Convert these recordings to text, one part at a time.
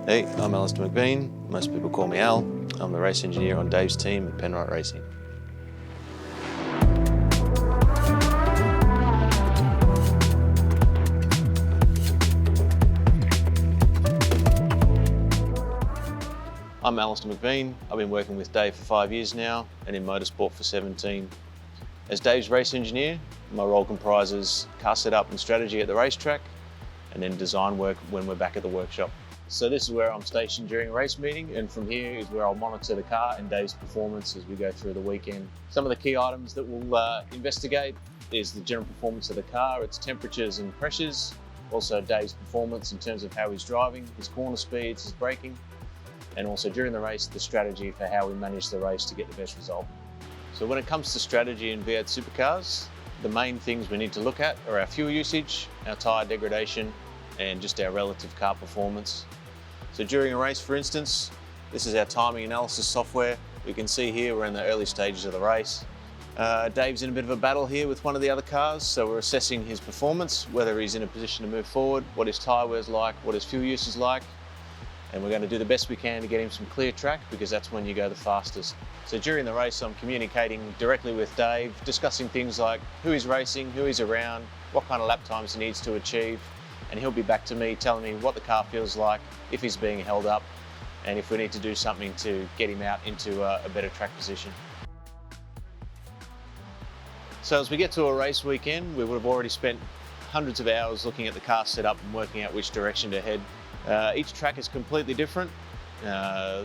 Hey, I'm Alistair McBean. Most people call me Al. I'm the race engineer on Dave's team at Penrite Racing. I'm Alistair McBean. I've been working with Dave for 5 years now and in motorsport for 17. As Dave's race engineer, my role comprises car setup and strategy at the racetrack and then design work when we're back at the workshop. So this is where I'm stationed during a race meeting, and from here is where I'll monitor the car and Dave's performance as we go through the weekend. Some of the key items that we'll investigate is the general performance of the car, its temperatures and pressures, also Dave's performance in terms of how he's driving, his corner speeds, his braking, and also during the race, the strategy for how we manage the race to get the best result. So when it comes to strategy in V8 supercars, the main things we need to look at are our fuel usage, our tyre degradation, and just our relative car performance. So during a race, for instance, this is our timing analysis software. We can see here we're in the early stages of the race. Dave's in a bit of a battle here with one of the other cars, so we're assessing his performance, whether he's in a position to move forward, what his tyre wear's like, what his fuel use is like, and we're going to do the best we can to get him some clear track because that's when you go the fastest. So during the race, I'm communicating directly with Dave, discussing things like who he's racing, who he's around, what kind of lap times he needs to achieve, and he'll be back to me telling me what the car feels like, if he's being held up, and if we need to do something to get him out into a better track position. So as we get to a race weekend, we would have already spent hundreds of hours looking at the car setup and working out which direction to head. Each track is completely different.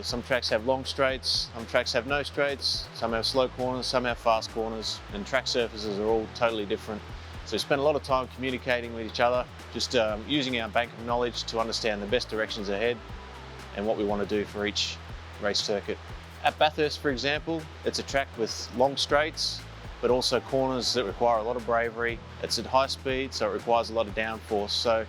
Some tracks have long straights, some tracks have no straights, some have slow corners, some have fast corners, and track surfaces are all totally different. So we spend a lot of time communicating with each other, just using our bank of knowledge to understand the best directions ahead and what we want to do for each race circuit. At Bathurst, for example, it's a track with long straights, but also corners that require a lot of bravery. It's at high speed, so it requires a lot of downforce. So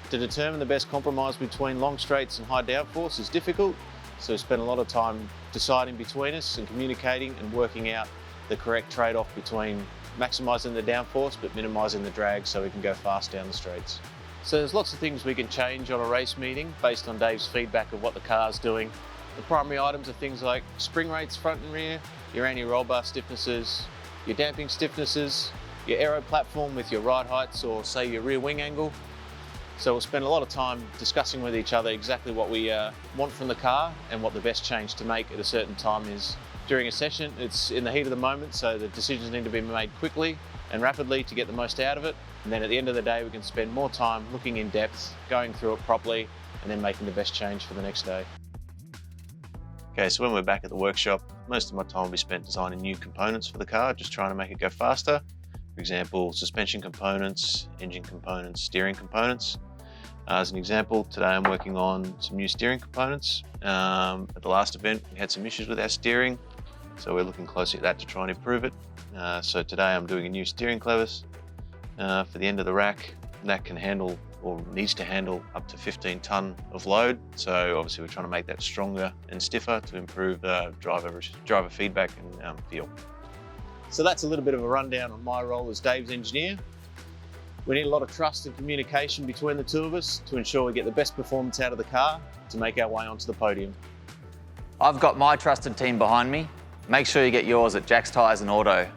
to determine the best compromise between long straights and high downforce is difficult. So we spend a lot of time deciding between us and communicating and working out the correct trade-off between maximising the downforce but minimising the drag so we can go fast down the straights. So there's lots of things we can change on a race meeting based on Dave's feedback of what the car's doing. The primary items are things like spring rates front and rear, your anti-roll bar stiffnesses, your damping stiffnesses, your aero platform with your ride heights or say your rear wing angle. So we'll spend a lot of time discussing with each other exactly what we want from the car and what the best change to make at a certain time is. During a session, it's in the heat of the moment, so the decisions need to be made quickly and rapidly to get the most out of it. And then at the end of the day, we can spend more time looking in depth, going through it properly, and then making the best change for the next day. Okay, so when we're back at the workshop, most of my time will be spent designing new components for the car, just trying to make it go faster. For example, suspension components, engine components, steering components. As an example, today I'm working on some new steering components. At the last event, we had some issues with our steering, so we're looking closely at that to try and improve it. So today I'm doing a new steering clevis for the end of the rack. That can handle, or needs to handle, up to 15 tonne of load. So obviously we're trying to make that stronger and stiffer to improve driver feedback and feel. So that's a little bit of a rundown on my role as Dave's engineer. We need a lot of trust and communication between the two of us to ensure we get the best performance out of the car to make our way onto the podium. I've got my trusted team behind me. Make sure you get yours at JAX Tyres Auto.